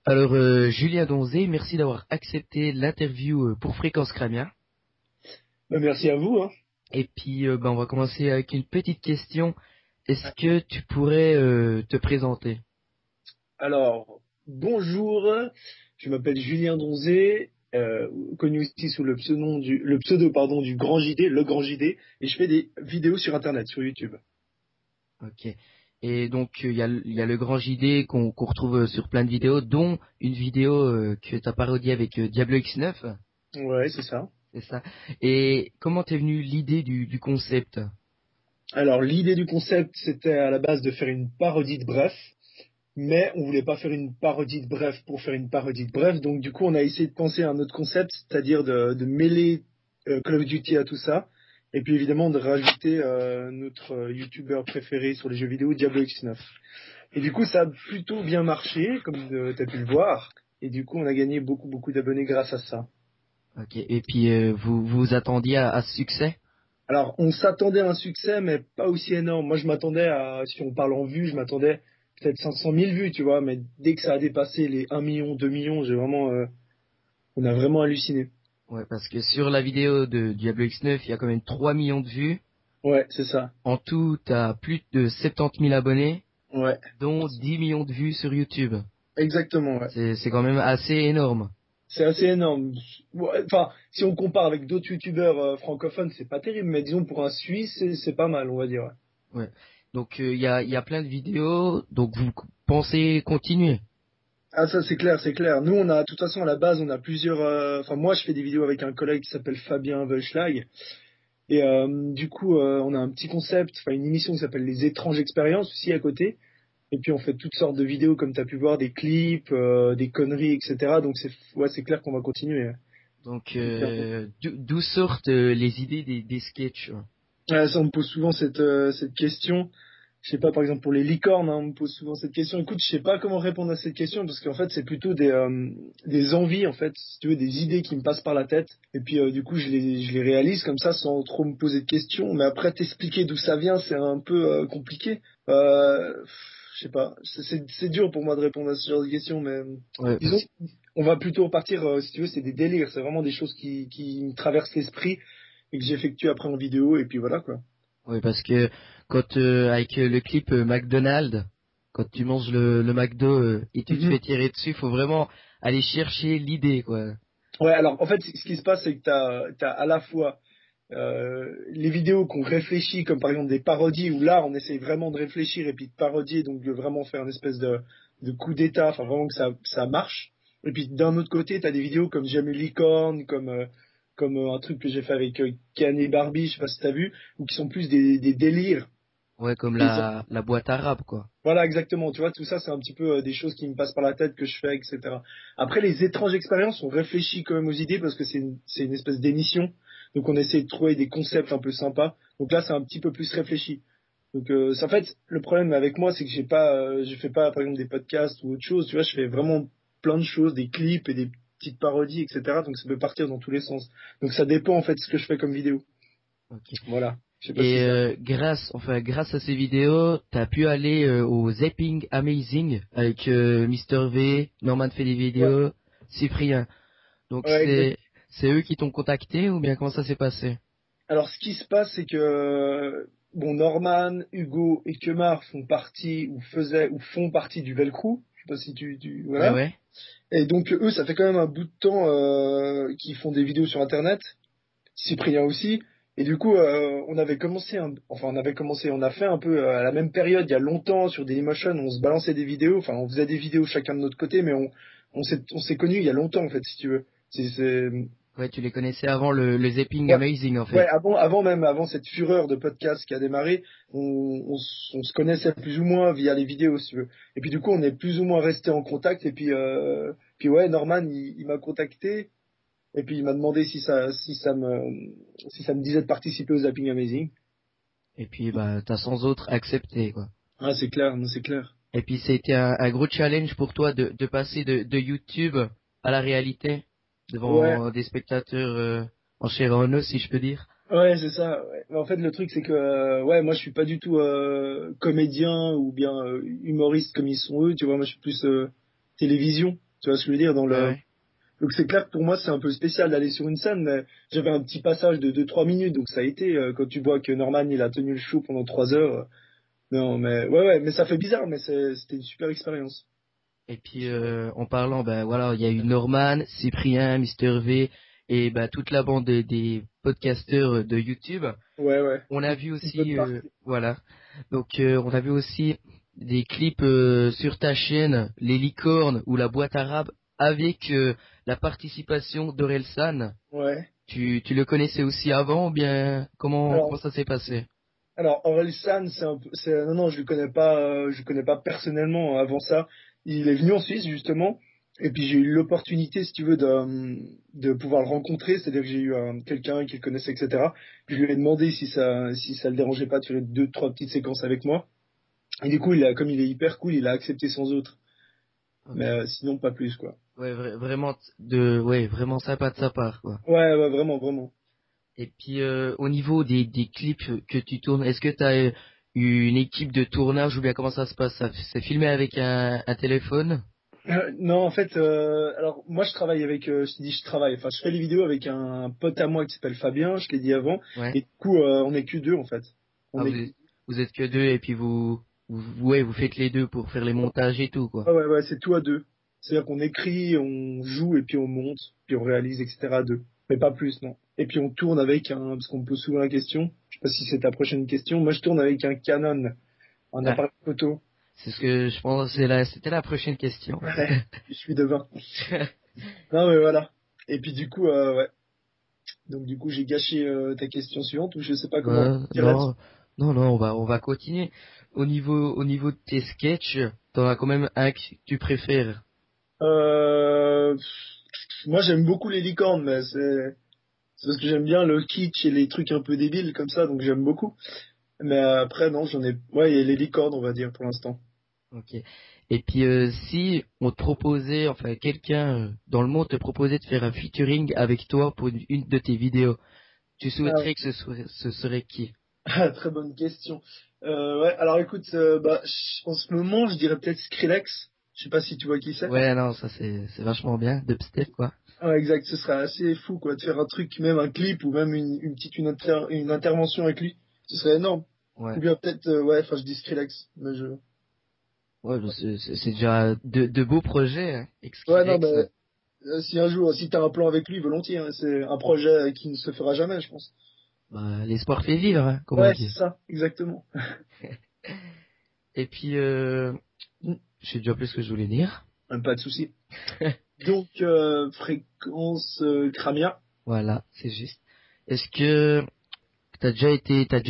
Alors, Julien Donzé, merci d'avoir accepté l'interview pour Fréquence Cramia. Merci à vous, hein. Et puis, on va commencer avec une petite question. Est-ce que tu pourrais te présenter? Alors, bonjour, je m'appelle Julien Donzé, connu aussi sous le pseudo pardon, du Grand JD, le Grand JD, et je fais des vidéos sur Internet, sur YouTube. Ok. Et donc, il y a le grand JD qu'on retrouve sur plein de vidéos, dont une vidéo que tu as parodiée avec Diablo X9, Ouais, c'est ça. c'est ça. Et comment t'es venue l'idée du concept? Alors, l'idée du concept, c'était à la base de faire une parodie de Bref, mais on voulait pas faire une parodie de Bref pour faire une parodie de Bref, donc du coup, on a essayé de penser à un autre concept, c'est-à-dire de mêler Call of Duty à tout ça, et puis évidemment de rajouter notre YouTuber préféré sur les jeux vidéo, Diablo X9. Et du coup, ça a plutôt bien marché, comme tu as pu le voir. Et du coup, on a gagné beaucoup, beaucoup d'abonnés grâce à ça. Ok. Et puis, vous vous attendiez à ce succès? Alors, on s'attendait à un succès, mais pas aussi énorme. Moi, je m'attendais à, si on parle en vues, je m'attendais peut-être 500 000 vues, tu vois. Mais dès que ça a dépassé les 1 million, 2 millions, on a vraiment halluciné. Ouais, parce que sur la vidéo de Diablo X9, il y a quand même 3 millions de vues. Ouais, c'est ça. En tout, t'as plus de 70 000 abonnés, Ouais, dont 10 millions de vues sur YouTube. exactement, ouais. C'est quand même assez énorme. C'est assez énorme. Ouais, enfin, si on compare avec d'autres youtubeurs francophones, c'est pas terrible, mais disons pour un Suisse, c'est pas mal, on va dire. Ouais. Ouais. Donc il y a plein de vidéos, donc vous pensez continuer. Ah ça c'est clair, c'est clair. Nous on a, de toute façon à la base on a plusieurs. Enfin moi je fais des vidéos avec un collègue qui s'appelle Fabien Welschlag et du coup on a un petit concept, enfin une émission qui s'appelle Les Étranges Expériences aussi à côté. Et puis on fait toutes sortes de vidéos comme tu as pu voir, des clips, des conneries, etc. Donc c'est clair qu'on va continuer. Donc Clairement. d'où sortent les idées des sketchs? Ça on me pose souvent cette question. Je sais pas, par exemple pour les licornes, hein, on me pose souvent cette question. Écoute, je sais pas comment répondre à cette question parce qu'en fait c'est plutôt des envies en fait, si tu veux, des idées qui me passent par la tête. Et puis du coup je les réalise comme ça sans trop me poser de questions. Mais après t'expliquer d'où ça vient, c'est un peu compliqué. Je sais pas, c'est dur pour moi de répondre à ce genre de questions, mais Ouais, disons on va plutôt partir, si tu veux, c'est des délires, c'est vraiment des choses qui me traversent l'esprit et que j'effectue après en vidéo et puis voilà quoi. ouais, parce que quand avec le clip McDonald's, quand tu manges le McDo et tu te fais tirer dessus, faut vraiment aller chercher l'idée, quoi. Ouais, alors en fait, ce qui se passe, c'est que t'as à la fois les vidéos qu'on réfléchit, comme par exemple des parodies, où là, on essaye vraiment de réfléchir et puis de parodier, donc de vraiment faire une espèce de coup d'état, enfin vraiment que ça marche. Et puis d'un autre côté, t'as des vidéos comme Jamie Licorne, comme un truc que j'ai fait avec Ken et Barbie, je sais pas si t'as vu, ou qui sont plus des délires. Ouais, comme Et la boîte arabe, quoi. voilà, exactement. Tu vois, tout ça, c'est un petit peu des choses qui me passent par la tête, que je fais, etc. Après, les étranges expériences, on réfléchit quand même aux idées parce que c'est une espèce d'émission. Donc, on essaie de trouver des concepts un peu sympas. Donc là, c'est un petit peu plus réfléchi. Donc, en fait, le problème avec moi, c'est que je fais pas, par exemple, des podcasts ou autre chose. Tu vois, je fais vraiment plein de choses, des clips et des petites parodies, etc. Donc, ça peut partir dans tous les sens. Donc, ça dépend, en fait, de ce que je fais comme vidéo. Ok. Voilà. Je sais pas Et si ça. grâce à ces vidéos, t'as pu aller au Zapping Amazing avec Mister V, Norman fait des Ouais, vidéos, Cyprien. Donc ouais, exact. c'est eux qui t'ont contacté ou bien comment ça s'est passé? Alors, ce qui se passe, c'est que bon, Norman, Hugo et Kemar font partie ou faisaient ou font partie du Velcro. Je sais pas si Ouais, voilà. ouais. Et donc eux, ça fait quand même un bout de temps qu'ils font des vidéos sur Internet. Cyprien aussi. Et du coup, on a fait un peu à la même période, il y a longtemps, sur Dailymotion, on se balançait des vidéos. Enfin, on faisait des vidéos chacun de notre côté, mais on s'est connus il y a longtemps en fait, si tu veux. C'est Ouais, tu les connaissais avant le Zapping Ouais, Amazing en ouais, fait. avant cette fureur de podcast qui a démarré, on se connaissait plus ou moins via les vidéos, si tu veux. Et puis du coup, on est plus ou moins resté en contact. Et puis ouais, Norman, il m'a contacté et puis il m'a demandé si ça me disait de participer au Zapping Amazing. Et puis bah t'as sans autre accepté quoi. Ah, c'est clair, non, c'est clair. Et puis c'était un gros challenge pour toi de passer de YouTube à la réalité Ouais, devant des spectateurs en chair et en os si je peux dire. ouais, c'est ça. Ouais. Mais en fait, le truc, c'est que ouais, moi, je suis pas du tout comédien ou bien humoriste comme ils sont eux. Tu vois, moi, je suis plus télévision. Tu vois ce que je veux dire dans Ouais, le. ouais. Donc c'est clair que pour moi c'est un peu spécial d'aller sur une scène, mais j'avais un petit passage de 2-3 minutes, donc ça a été quand tu vois que Norman il a tenu le show pendant 3 heures. Non mais ouais, mais ça fait bizarre, mais c'était une super expérience. Et puis en parlant, ben voilà, il y a eu Norman, Cyprien, Mister V et ben toute la bande des podcasteurs de YouTube. Ouais. On a Une, vu une bonne aussi, partie. voilà. Donc on a vu aussi des clips sur ta chaîne, les licornes ou la boîte arabe, avec la participation d'Orelsan. Ouais. Tu le connaissais aussi avant ou bien comment Alors ça s'est passé? alors Orelsan c'est un peu, non je le connais pas personnellement avant ça. Il est venu en Suisse justement. Et puis j'ai eu l'opportunité, si tu veux, de pouvoir le rencontrer, c'est-à-dire que j'ai eu quelqu'un qui le connaissait, etc. Puis je lui ai demandé si ça le dérangeait pas de faire 2-3 petites séquences avec moi. Et du coup, comme il est hyper cool, il a accepté sans autre. Mais Ok. sinon, pas plus, quoi. Ouais, vraiment ouais, vraiment sympa de sa part, quoi. Ouais, vraiment, vraiment. Et puis au niveau des clips que tu tournes, est-ce que tu as une équipe de tournage ou bien comment ça se passe? Ça, c'est filmé avec un téléphone? Non, en fait, alors moi je travaille avec, je te dis je travaille, enfin je fais les vidéos avec un pote à moi qui s'appelle Fabien, je l'ai dit avant, Ouais. et du coup on est que deux en fait. On Ah, est, vous êtes que deux et puis ouais, vous faites les deux pour faire les montages et tout, quoi. ouais, c'est tout à deux. C'est-à-dire qu'on écrit, on joue et puis on monte, puis on réalise, etc. à deux. Mais pas plus, non. Et puis on tourne avec parce qu'on me pose souvent la question, je sais pas si c'est ta prochaine question, moi je tourne avec un Canon, un Ah, appareil photo. c'est ce que je pense, c'était la prochaine question. Ouais, je suis devin. Non mais voilà. Et puis du coup, ouais. Donc du coup j'ai gâché ta question suivante, ou je sais pas comment dire là-dessus. Non, non, on va continuer. Au niveau de tes sketchs, t'en as quand même un que tu préfères. Euh, Moi j'aime beaucoup les licornes, mais c'est parce que j'aime bien le kitsch et les trucs un peu débiles comme ça, donc j'aime beaucoup. Mais après non, j'en ai, ouais, il y a les licornes on va dire pour l'instant. Ok. Et puis si on te proposait, enfin quelqu'un dans le monde te proposait de faire un featuring avec toi pour une de tes vidéos, tu Ah, souhaiterais que ce serait qui? ah, très bonne question. Ouais, alors écoute, bah, en ce moment je dirais peut-être Skrillex. Je sais pas si tu vois qui c'est. Ouais, non, ça c'est vachement bien, dubstep quoi. Ah, exact, ce serait assez fou quoi de faire un truc, même un clip ou même une intervention avec lui. Ce serait énorme. Ouais. Ou bien peut-être, ouais, enfin je dis Skrillex, mais je. Ouais, bah, c'est déjà de beaux projets, hein, Ouais, non, Xylex. mais si un jour, si t'as un plan avec lui, volontiers, hein, c'est un projet qui ne se fera jamais, je pense. Bah, l'espoir fait vivre, hein, comme on Ouais, c'est dit. ça, exactement. Et puis, je sais déjà plus ce que je voulais dire. Pas de souci. Donc, fréquence Kramia. Voilà, c'est juste. Est-ce que t'as déjà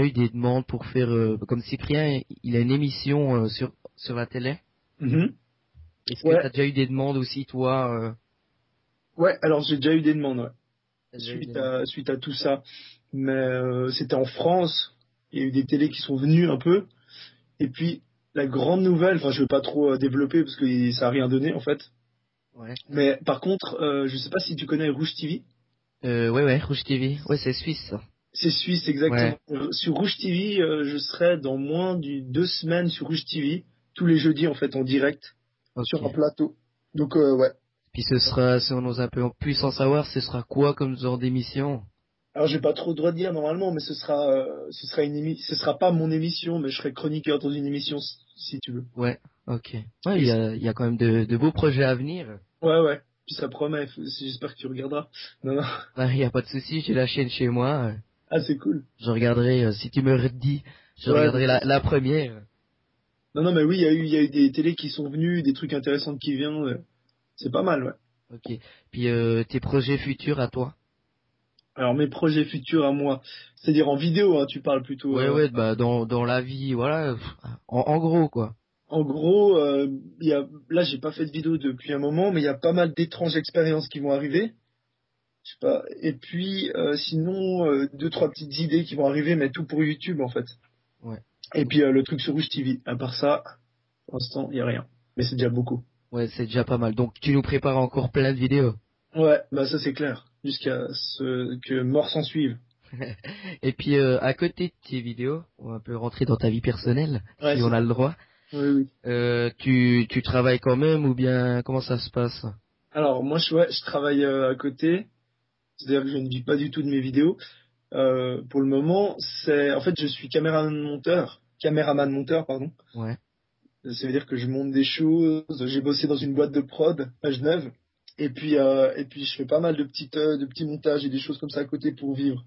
eu des demandes pour faire, comme Cyprien, il a une émission sur la télé. Mhm. Est-ce que Ouais, t'as déjà eu des demandes aussi, toi, ouais, alors j'ai déjà eu des demandes, ouais, t'as déjà eu des suite demandes. à tout ça. Mais c'était en France, il y a eu des télés qui sont venues un peu. Et puis, la grande nouvelle, enfin, je veux pas trop développer parce que ça a rien donné, en fait. Ouais. Mais par contre, je sais pas si tu connais Rouge TV. Ouais, Rouge TV. Ouais, c'est suisse, ça. C'est suisse, Ouais. exactement. Sur Rouge TV, je serai dans moins de 2 semaines sur Rouge TV, tous les jeudis, en fait, en direct, sur un Ok. plateau. Donc, ouais. Puis ce sera, si on ose un peu plus en savoir, ce sera quoi comme genre d'émission? Alors, j'ai pas trop le droit de dire normalement, mais ce sera pas mon émission, mais je serai chroniqueur dans une émission, si tu veux. Ouais, ok. Ouais, Et il y a quand même de beaux projets à venir. ouais. Puis ça promet, j'espère que tu regarderas. Non, non. Ouais, il y a pas de souci, j'ai la chaîne chez moi. Ah, c'est cool. Je regarderai, si tu me redis, je Ouais, regarderai la première. non, mais oui, il y a eu des télés qui sont venues, des trucs intéressants qui viennent. C'est pas mal, ouais. Ok. Puis tes projets futurs à toi? Alors, mes projets futurs à moi, c'est-à-dire en vidéo, hein, tu parles plutôt. Ouais, bah dans la vie, voilà, en gros quoi. En gros, là, j'ai pas fait de vidéo depuis un moment, mais il y a pas mal d'étranges expériences qui vont arriver. Je sais pas. Et puis, sinon, 2-3 petites idées qui vont arriver, mais tout pour YouTube, en fait. Ouais. Et puis, le truc sur Rouge TV. À part ça, pour l'instant, il y a rien. Mais c'est déjà beaucoup. Ouais, c'est déjà pas mal. Donc tu nous prépares encore plein de vidéos. Ouais, bah ça c'est clair. Jusqu'à ce que mort s'en suive. Et puis à côté de tes vidéos, on va un peu rentrer dans ta vie personnelle, Ouais, si on c'est a ça. le droit. Oui, oui. Tu travailles quand même ou bien comment ça se passe? Alors moi ouais, je travaille à côté, c'est-à-dire que je ne vis pas du tout de mes vidéos. Pour le moment, en fait je suis caméraman monteur pardon. Ouais. Ça veut dire que je monte des choses. J'ai bossé dans une boîte de prod à Genève. Et puis je fais pas mal de petits montages et des choses comme ça à côté pour vivre.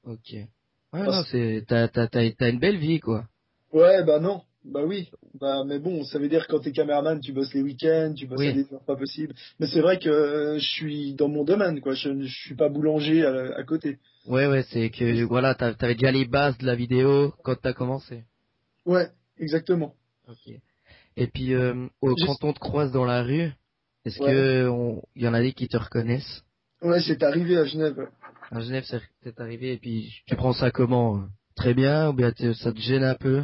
Ok. Ouais, non, Parce- t'as une belle vie, quoi. Ouais, bah non, bah oui. Bah, mais bon, ça veut dire que quand t'es caméraman, tu bosses les week-ends, tu bosses à Oui. des heures pas possibles. Mais c'est vrai que je suis dans mon domaine, quoi. Je suis pas boulanger à côté. Ouais, ouais, c'est que, voilà, t'avais déjà les bases de la vidéo quand t'as commencé. Ouais, exactement. Ok. Et puis, Juste, quand on te croise dans la rue, est-ce ouais. que il y en a des qui te reconnaissent? Ouais, c'est arrivé à Genève. Ouais. À Genève, c'est arrivé, et puis tu prends ça comment? Très bien, ou bien ça te gêne un peu?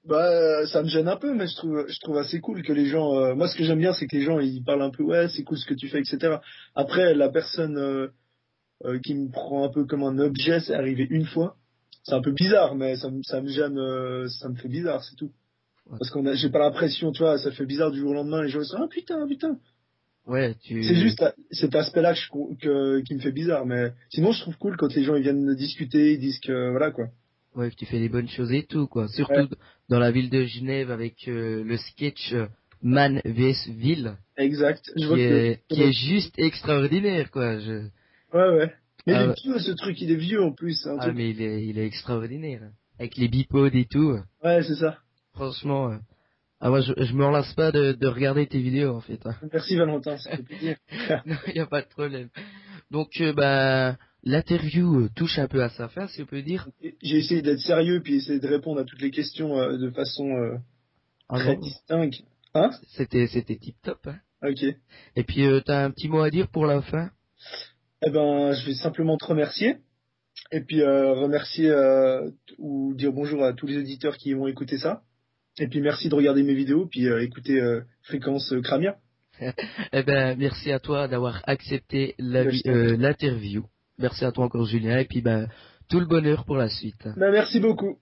Bah, ça me gêne un peu, mais je trouve assez cool que les gens. Moi, ce que j'aime bien, c'est que les gens, ils parlent un peu, ouais, c'est cool ce que tu fais, etc. Après, la personne qui me prend un peu comme un objet, c'est arrivé une fois. C'est un peu bizarre, mais ça me gêne, ça me fait bizarre, c'est tout. Parce j'ai pas l'impression, tu vois, ça fait bizarre du jour au lendemain, les gens ils sont, ah putain, putain. Ouais, C'est juste cet aspect-là qui me fait bizarre, mais sinon, je trouve cool quand les gens ils viennent discuter, ils disent que, voilà, quoi. ouais, que tu fais des bonnes choses et tout, quoi. Ouais, Surtout dans la ville de Genève avec le sketch Man vs Ville, exact. Je vois que tu qui est connais. juste extraordinaire, quoi. Ouais, ouais. Mais il est Ah, vieux, ce truc, il est vieux en plus. C'est un ah, truc. mais il est extraordinaire. Avec les bipodes et tout. Ouais, c'est ça. Franchement, ah, moi, je me lasse pas de regarder tes vidéos, en fait, hein. Merci Valentin, ça fait plaisir. Non, y a pas de problème. Donc, bah, l'interview touche un peu à sa fin, si on peut dire. J'ai essayé d'être sérieux puis essayer de répondre à toutes les questions de façon Ah très non, distincte. Hein? c'était tip top, hein. Ok. Et puis, t'as un petit mot à dire pour la fin? Eh ben, je vais simplement te remercier et puis remercier ou dire bonjour à tous les auditeurs qui vont écouter ça. Et puis merci de regarder mes vidéos puis écouter Fréquence Cramia. Eh ben, merci à toi d'avoir accepté Ben, je t'en prie. l'interview. Merci à toi encore, Julien. Et puis, ben, tout le bonheur pour la suite. Ben, merci beaucoup.